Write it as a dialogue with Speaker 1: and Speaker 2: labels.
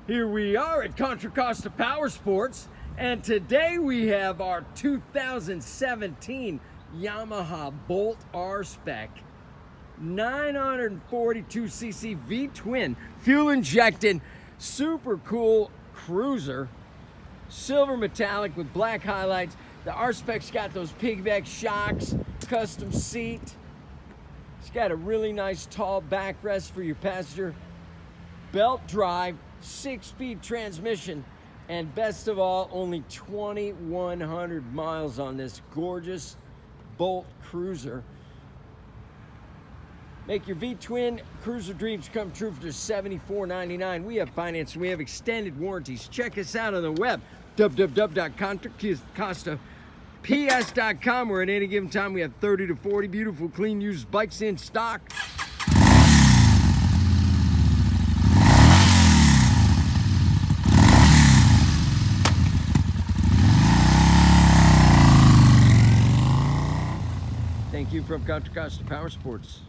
Speaker 1: Here we are at Contra Costa Powersports, and today we have our 2017 Yamaha Bolt RSpec 942cc V-twin, fuel injected, super cool cruiser, silver metallic with black highlights. The RSpec's got those piggyback shocks, custom seat. It's got a really nice tall backrest for your passenger, belt drive, 6-speed transmission, and best of all, only 2,100 miles on this gorgeous Bolt cruiser. Make your V-twin cruiser dreams come true for just $74.99. We have financing, we have extended warranties. Check us out on the web, www.contracostaps.com, where at any given time we have 30 to 40 beautiful, clean, used bikes in stock. Thank you from Contra Costa Powersports.